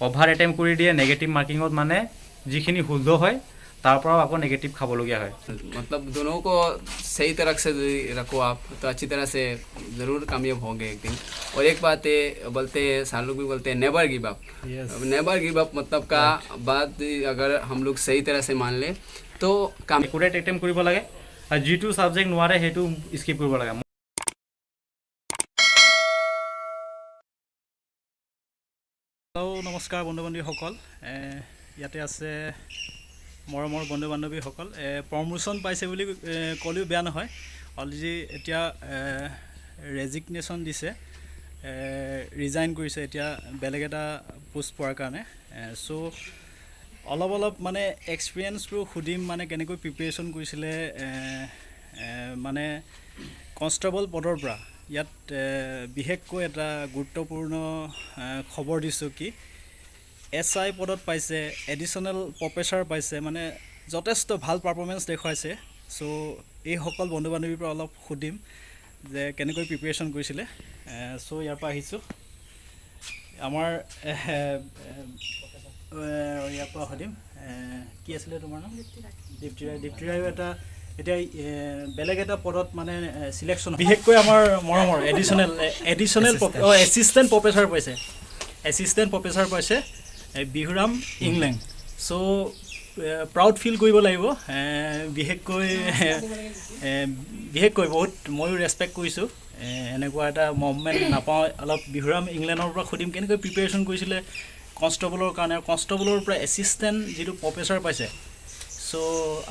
Over attempt কৰি দিয়ে negative মাৰ্কিঙত মানে যিখিনি শুদ্ধ হয় তাৰ পৰাও আকৌ নেগেটিভ খাবলগীয়া হয় मतलब दोनों को सही तरह से रखो आप तो अच्छी तरह से ज़रूर कामयाब होंगे एक दिन। और एक बात है बोलते हैं सारे लोग भी बोलते हैं never give up. Never give up मतलब का बात अगर हम लोग सही तरह से मान ले तो काम একুৰেট এটেম্প কৰিব লাগে আৰু যিটো ছাবজেক্ট নোৱাৰে সেইটো স্কিপ কৰিব লাগে হেল্ল' নমস্কাৰ বন্ধু বান্ধৱীসকল ইয়াতে আছে মৰমৰ বন্ধু বান্ধৱীসকল প্ৰমোশ্যন পাইছে বুলি ক'লেও বেয়া নহয় অলৰেডি এতিয়া ৰেজিগনেশ্যন দিছে ৰিজাইন কৰিছে এতিয়া বেলেগ এটা পোষ্ট পোৱাৰ কাৰণে চ' অলপ মানে এক্সপিৰিয়েঞ্চবোৰ সুধিম মানে কেনেকৈ প্ৰিপেৰেশ্যন কৰিছিলে মানে কনষ্টেবল পদৰ পৰা ইয়াত বিশেষকৈ এটা গুৰুত্বপূৰ্ণ খবৰ দিছোঁ কি SI পদত পাইছে এডিশ্যনেল প্ৰফেচাৰ পাইছে মানে যথেষ্ট ভাল পাৰফৰ্মেঞ্চ দেখুৱাইছে চ' এইসকল বন্ধু বান্ধৱীৰ পৰা অলপ সুধিম যে কেনেকৈ প্ৰিপেৰেশ্যন কৰিছিলে চ' ইয়াৰ পৰা আহিছোঁ আমাৰ ইয়াৰ পৰা সুধিম কি আছিলে তোমাৰ নাম দীপ্তিৰায়ো এটা এতিয়া বেলেগ এটা পদত মানে সিলেকশ্যন বিশেষকৈ আমাৰ মৰমৰ এডিশ্যনেল এছিষ্টেণ্ট প্ৰফেচাৰ পাইছে বিহুৰাম ইংলেং চ' প্ৰাউড ফিল কৰিব লাগিব বিশেষকৈ বহুত ময়ো ৰেচপেক্ট কৰিছোঁ এনেকুৱা এটা মুভমেণ্ট নাপাওঁ অলপ বিহুৰাম ইংলেণ্ডৰ পৰা সুধিম কেনেকৈ প্ৰিপেৰেশ্যন কৰিছিলে কনষ্টেবলৰ কাৰণে কনষ্টেবলৰ পৰা এছিষ্টেণ্ট যিটো প্ৰফেচাৰ পাইছে চ'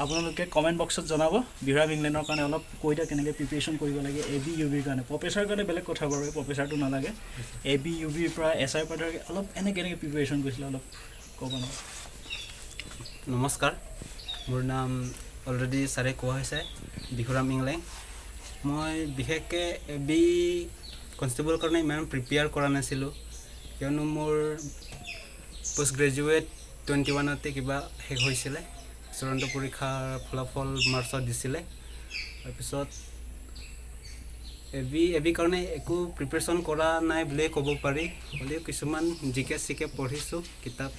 আপোনালোকে কমেণ্ট বক্সত জনাব বিহুৰাম ইংলেণ্ডৰ কাৰণে অলপ কৈ দিয়া কেনেকৈ প্ৰিপেৰেশ্যন কৰিব লাগে ABUBৰ কাৰণে প্ৰফেচাৰ কাৰণে বেলেগ কথা বাৰু প্ৰফেচাৰটো নালাগে ABUBৰ পৰা SI পৰা অলপ কেনেকৈ প্ৰিপেৰেশ্যন কৰিছিলে অলপ ক'ব ন নমস্কাৰ মোৰ নাম অলৰেডি ছাৰে কোৱা হৈছে বিহুৰাম ইংলেং মই বিশেষকৈ AB কনষ্টেবলৰ কাৰণে ইমান প্ৰিপেয়াৰ কৰা নাছিলোঁ কিয়নো মোৰ পোষ্ট গ্ৰেজুৱেট 21তে কিবা শেষ হৈছিলে চূড়ান্ত পৰীক্ষাৰ ফলাফল মাৰ্চত দিছিলে তাৰপিছত AB কাৰণে একো প্ৰিপেৰেশ্যন কৰা নাই বুলিয়ে ক'ব পাৰি হ'লেও কিছুমান জিকে চিকে পঢ়িছোঁ কিতাপ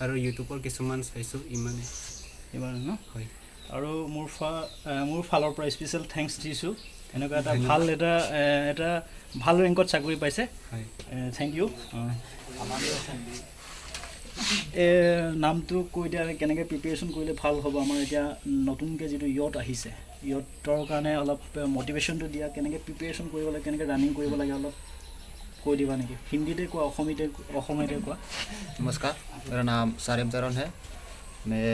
আৰু ইউটিউবৰ কিছুমান চাইছোঁ ইমানে ন হয় আৰু মোৰ ফালৰ পৰা স্পেচিয়েল থেংকছ দিছোঁ এনেকুৱা এটা ভাল ৰেংকত চাকৰি পাইছে হয় থেংক ইউ নামটো কৈ দিয়া কেনেকৈ প্ৰিপেৰেশ্যন কৰিলে ভাল হ'ব আমাৰ এতিয়া নতুনকৈ যিটো ইয়ত আহিছে ইয়তৰ কাৰণে অলপ মটিভেশ্যনটো দিয়া কেনেকৈ প্ৰিপেৰেশ্যন কৰিব লাগে কেনেকৈ ৰানিং কৰিব লাগে অলপ কৈ দিবা নেকি হিন্দীতে কোৱা অসমীয়াতে কোৱা नमस्कार मेरा नाम सारिम जरन है मैं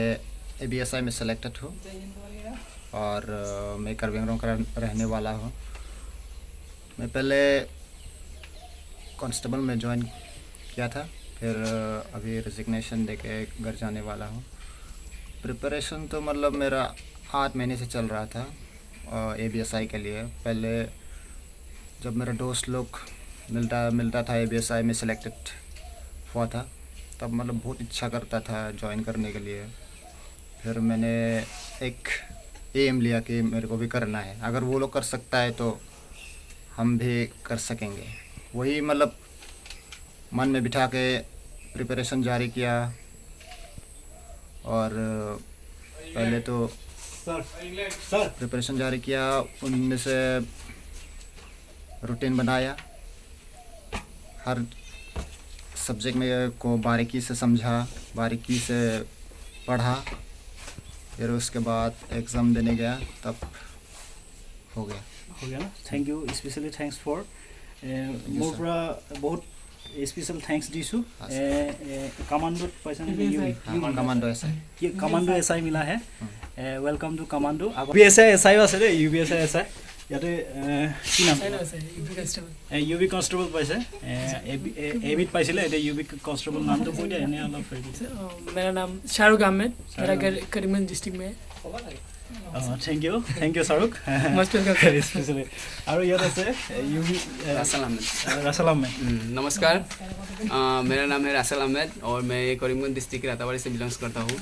ABSI में सेलेक्टेड हूँ और मैं करवेंगरों का रहने वाला हूँ मैं पहले कांस्टेबल में ज्वाइन किया था फिर अभी रेजिग्नेशन देके घर जाने वाला हूँ प्रिपरेशन तो मतलब मेरा 8 महीने से चल रहा था ABSI के लिए पहले जब मेरा दोस्त लोग मिलता था ABSI में सेलेक्टेड हुआ था तब मतलब बहुत इच्छा करता था ज्वाइन करने के लिए फिर मैंने एक एम लिया कि मेरे को भी करना है अगर वो लोग कर सकता है तो हम भी कर सकेंगे वही मतलब मन में बिठा के प्रिपरेशन जारी किया और पहले तो प्रिपरेशन जारी किया उनमें से रूटीन बनाया हर सब्जेक्ट में को बारीकी से समझा बारीकी से पढ़ा फिर उसके बाद एग्ज़ाम देने गया तब हो गया ना thank you specially thanks for মোৰ পৰা বহুত স্পেচিয়েল থেংকছ দিছোঁ कमांडो पैसा कमांडो SI कमांडो SI मिला है welcome to commando UBSI SI আছে দেই UBSI SI ইয়াতে কি নাম UB কনষ্টেবল পাইছে এবিট পাইছিলে এতিয়া UB কনষ্টেবল নামটো কৈ দিয়া এনে অলপ मेरा नाम शाहरुख अहमद मेरा घर करीमगंज डिस्ट्रिक्ट में है thank you Shahrukh must welcome specially और यार से UB रासल अहमद नमस्कार मेरा नाम है रासल अहमद और मैं करीमगंज डिस्ट्रिक्ट राताबाड़ी से बिलोंग्स करता हूँ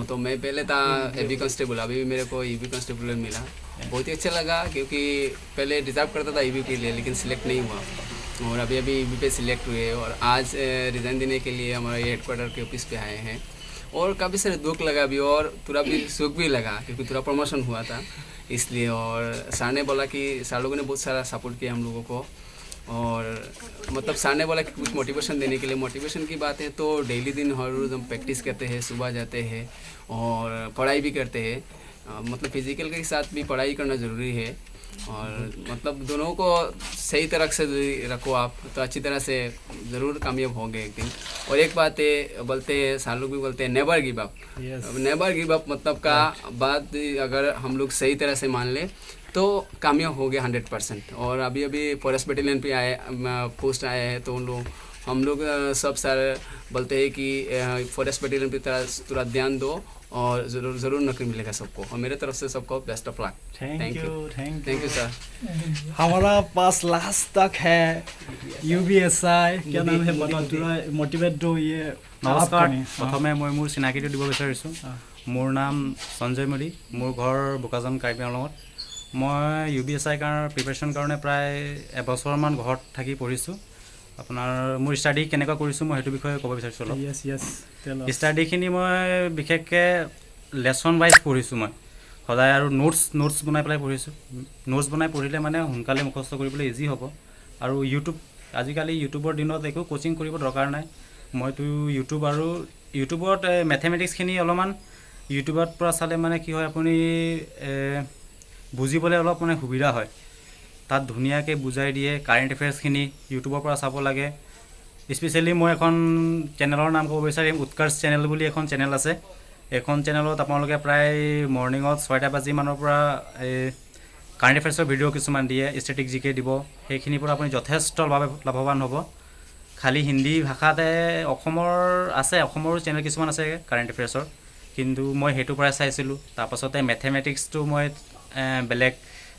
तो मैं पहले था AB कांस्टेबल अभी मेरे को UB कांस्टेबल मिला बहुत ही अच्छा लगा क्योंकि पहले डिज़र्व करता था AB के लिए लेकिन सिलेक्ट नहीं हुआ और अभी अभी यूबी पे सिलेक्ट हुए और आज रिज़ाइन देने के लिए हमारे हेडक्वार्टर के ऑफिस पे आए हैं। और काफ़ी सारे दुख लगा भी और थोड़ा भी सुख भी लगा क्योंकि थोड़ा प्रमोशन हुआ था इसलिए। और सर ने बोला कि सर लोगों ने बहुत सारा सपोर्ट किया हम लोगों को। और मतलब सर ने बोला कि कुछ मोटिवेशन देने के लिए, मोटिवेशन की बात है तो डेली दिन हर रोज़ हम प्रैक्टिस करते हैं, सुबह जाते हैं और पढ़ाई भी करते हैं। मतलब फिजिकल के साथ भी पढ़ाई करना ज़रूरी है और मतलब दोनों को सही तरह से रखो आप तो अच्छी तरह से ज़रूर कामयाब होंगे एक दिन। और एक बात है बोलते हैं, सर लोग भी बोलते हैं never give up. Never give up मतलब का बात अगर हम लोग सही तरह से मान लें तो कामयाब हो गए 100%। और अभी अभी फॉरेस्ट बटालियन पे आए पोस्ट आए हैं तो उन लोग हम लोग सब सर बोलते हैं कि फॉरेस्ट बटालियन पे थोड़ा ध्यान दो और ज़रूर नौकरी मिलेगा सबको। और मेरे तरफ से सबको best of luck. Thank thank you sir. हमारा पास लास्ट तक है UBSI क्या नाम है बता थोड़ा मोटिवेट दो ये নমস্কাৰ প্ৰথমে মই মোৰ চিনাকিটো দিব বিচাৰিছোঁ মোৰ নাম সঞ্জয় মৰি মোৰ ঘৰ বোকাজান কাৰ্বি আংলঙত মই UBSI কাৰণে প্ৰিপাৰেশ্যন কাৰণে প্ৰায় এবছৰমান ঘৰত থাকি পঢ়িছোঁ আপোনাৰ মোৰ ষ্টাডি কেনেকুৱা কৰিছোঁ মই সেইটো বিষয়ে ক'ব বিচাৰিছোঁ অলপ ষ্টাডিখিনি মই বিশেষকৈ লেচন ৱাইজ পঢ়িছোঁ মই সদায় আৰু নোটছ বনাই পেলাই পঢ়িছোঁ নোটছ বনাই পঢ়িলে মানে সোনকালে মুখস্থ কৰিবলৈ ইজি হ'ব আৰু আজিকালি ইউটিউবৰ দিনত একো কোচিং কৰিব দৰকাৰ নাই মইতো ইউটিউবত মেথমেটিক্সখিনি অলপমান ইউটিউবৰ পৰা চালে মানে কি হয় আপুনি বুজিবলৈ অলপ মানে সুবিধা হয় তাত ধুনীয়াকৈ বুজাই দিয়ে কাৰেণ্ট এফেয়াৰ্ছখিনি ইউটিউবৰ পৰা চাব লাগে স্পেচিয়েলি মই এখন চেনেলৰ নাম ক'ব বিচাৰিম উৎকৰ্ষ চেনেল বুলি এখন চেনেল আছে এখন চেনেলত আপোনালোকে প্ৰায় মৰ্ণিঙত 6টা বাজিমানৰ পৰা কাৰেণ্ট এফেয়াৰ্ছৰ ভিডিঅ' কিছুমান দিয়ে ষ্টেটিক জিকে দিব সেইখিনিৰ পৰা আপুনি যথেষ্ট লাভৱান হ'ব খালি হিন্দী ভাষাতে অসমৰো চেনেল কিছুমান আছে কাৰেণ্ট এফেয়াৰ্ছৰ কিন্তু মই সেইটোৰ পৰাই চাইছিলোঁ তাৰপাছতে মেথমেটিক্সটো মই বেলেগ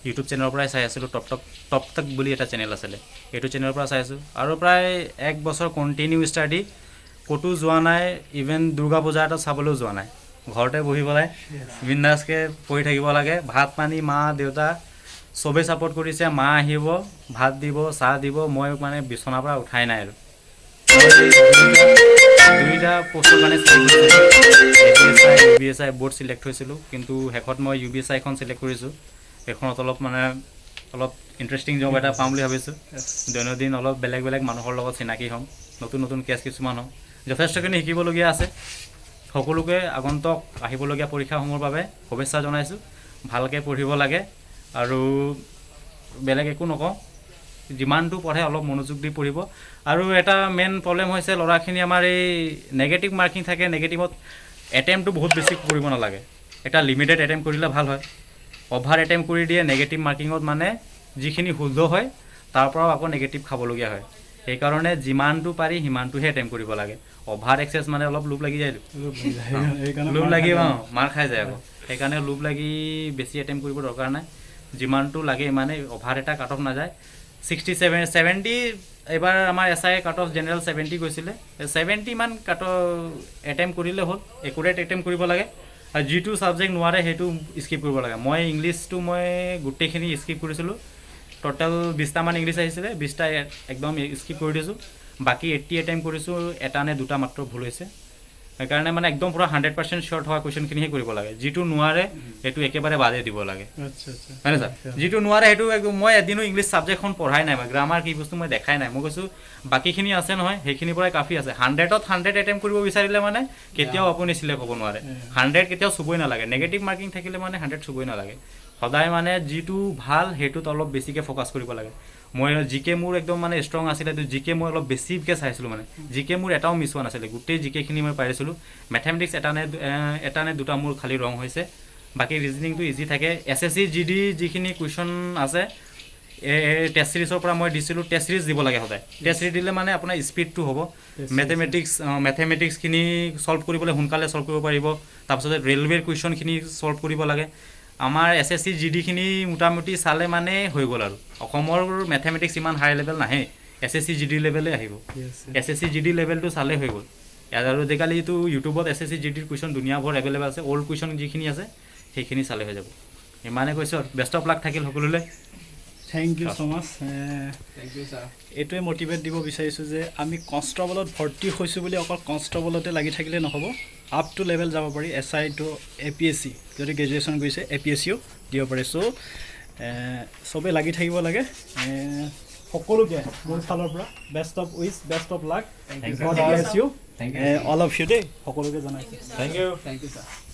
ইউটিউব চেনেলৰ পৰাই চাই আছিলোঁ টপ টক বুলি এটা চেনেল আছিলে এইটো চেনেলৰ পৰা চাইছোঁ আৰু প্ৰায় 1 বছৰ কণ্টিনিউ ষ্টাডি ক'তো যোৱা নাই ইভেন দুৰ্গা পূজা এটা চাবলৈও যোৱা নাই ঘৰতে বহি পেলাই বিন্দাছকৈ পঢ়ি থাকিব লাগে ভাত পানী মা দেউতা চবেই ছাপোৰ্ট কৰিছে মা আহিব ভাত দিব চাহ দিব মই মানে বিচনাৰ পৰা উঠাই নাই আৰু দুইটা পোষ্টৰ কাৰণে UBSI বৰ্ড চিলেক্ট হৈছিলোঁ কিন্তু শেষত মই UBSIখন চিলেক্ট কৰিছোঁ সেইখনত অলপ ইণ্টাৰেষ্টিং জব এটা পাম বুলি ভাবিছোঁ দৈনন্দিন অলপ বেলেগ মানুহৰ লগত চিনাকি হ'ম নতুন কেছ কিছুমান হ'ম যথেষ্টখিনি শিকিবলগীয়া আছে সকলোকে আগন্তুক আহিবলগীয়া পৰীক্ষাসমূহৰ বাবে শুভেচ্ছা জনাইছোঁ ভালকৈ পঢ়িব লাগে আৰু বেলেগ একো নকওঁ যিমানটো পঢ়ে অলপ মনোযোগ দি পঢ়িব আৰু এটা মেইন প্ৰব্লেম হৈছে ল'ৰাখিনি আমাৰ এই নেগেটিভ মাৰ্কিং থাকে নেগেটিভত এটেম্পটো বহুত বেছি কৰিব নালাগে এটা লিমিটেড এটেম্প কৰিলে ভাল হয় অভাৰ এটেম্প কৰি দিয়ে নেগেটিভ মাৰ্কিঙত মানে যিখিনি শুদ্ধ হয় তাৰ পৰাও আকৌ নেগেটিভ খাবলগীয়া হয় সেইকাৰণে যিমানটো পাৰি সিমানটোহে এটেম্প কৰিব লাগে অভাৰ এক্সেছ মানে অলপ লোভ লাগি যায় লোভ লাগি মাৰ খাই যায় আকৌ সেইকাৰণে লোভ লাগি বেছি এটেম্প কৰিব দৰকাৰ নাই যিমানটো লাগে ইমানে অভাৰ এটা কাট অফ নাযায় 70 এবাৰ আমাৰ SI কাট অফ জেনেৰেল 70 গৈছিলে 70 মান কাট এটেম্প কৰিলে হ'ল একুৰেট এটেম্প কৰিব লাগে আৰু যিটো ছাবজেক্ট নোৱাৰে সেইটো স্কিপ কৰিব লাগে মই ইংলিছটো মই গোটেইখিনি স্কিপ কৰিছিলোঁ টোটেল 20টা মান ইংলিছ আহিছিলে 20টা একদম স্কিপ কৰি দিছোঁ বাকী 80 এটেম্প কৰিছোঁ এটা নে দুটা মাত্ৰ ভুল হৈছে সেইকাৰণে মানে একদম পুৰা 100% শ্বৰ্ট হোৱা কুৱেশ্যনখিনিহে কৰিব লাগে যিটো নোৱাৰে সেইটো একেবাৰে বাদে দিব লাগে হয়নে ছাৰ যিটো নোৱাৰে সেইটো একদম মই এদিনো ইংলিছ ছাবজেক্টখন পঢ়াই নাই মই গ্ৰামাৰ কি বস্তু মই দেখাই নাই মই কৈছোঁ বাকীখিনি আছে নহয় সেইখিনিৰ পৰাই কাফি আছে 100ত 100 এটেম্প কৰিব বিচাৰিলে মানে কেতিয়াও আপুনি চিলেক্ট হ'ব নোৱাৰে 100 কেতিয়াও চুবই নালাগে নেগেটিভ মাৰ্কিং থাকিলে মানে 100 চুবই নালাগে সদায় মানে যিটো ভাল সেইটোত অলপ বেছিকৈ ফ'কাছ কৰিব লাগে মই জিকে মোৰ একদম মানে ষ্ট্ৰং আছিলে জিকে মই অলপ বেছিকৈ চাইছিলোঁ মানে জিকে মোৰ এটাও মিছ হোৱা নাছিলে গোটেই জিকেখিনি মই পাৰিছিলোঁ মেথমেটিক্স এটা নে দুটা মোৰ খালী ৰং হৈছে বাকী ৰিজনিংটো ইজি থাকে SSC GD যিখিনি কুৱেশ্যন আছে টেষ্ট চিৰিজৰ পৰা মই দিছিলোঁ টেষ্ট চিৰিজ দিব লাগে সদায় টেষ্ট চিৰিজ দিলে মানে আপোনাৰ স্পীডটো হ'ব মেথমেটিক্সখিনি ছল্ভ কৰিবলৈ সোনকালে ছল্ভ কৰিব পাৰিব তাৰপিছতে ৰেলৱেৰ কুৱেশ্যনখিনি ছল্ভ কৰিব লাগে আমাৰ SSC GDখিনি মোটামুটি চালে মানে হৈ গ'ল আৰু অসমৰ মেথমেটিক্স ইমান হাই লেভেল নাহে SSC GD লেভেলে আহিব SSC GD লেভেলটো চালে হৈ গ'ল আৰু আজিকালিতো ইউটিউবত SSC GDৰ কুৱেশ্যন দুনিয়াভৰ এভেইলেবল আছে অল্ড কুৱেশ্যন যিখিনি আছে সেইখিনি চালে হৈ যাব ইমানে কৈছোঁ বেষ্ট অফ লাক থাকিল সকলোলৈ thank you so' much thank you sir এইটোৱে মটিভেট দিব বিচাৰিছোঁ যে আমি কনষ্টেবলত ভৰ্তি হৈছোঁ বুলি অকল কনষ্টেবলতে লাগি থাকিলে নহ'ব আপ টু লেভেল যাব পাৰি SI টু APSC যদি গ্ৰেজুৱেশ্যন কৰিছে APSCও দিব পাৰে চ' চবেই লাগি থাকিব লাগে সকলোকে মোৰ ফালৰ পৰা best of wish best of luck god bless you all of you দেই সকলোকে জনাইছোঁ thank you thank you sir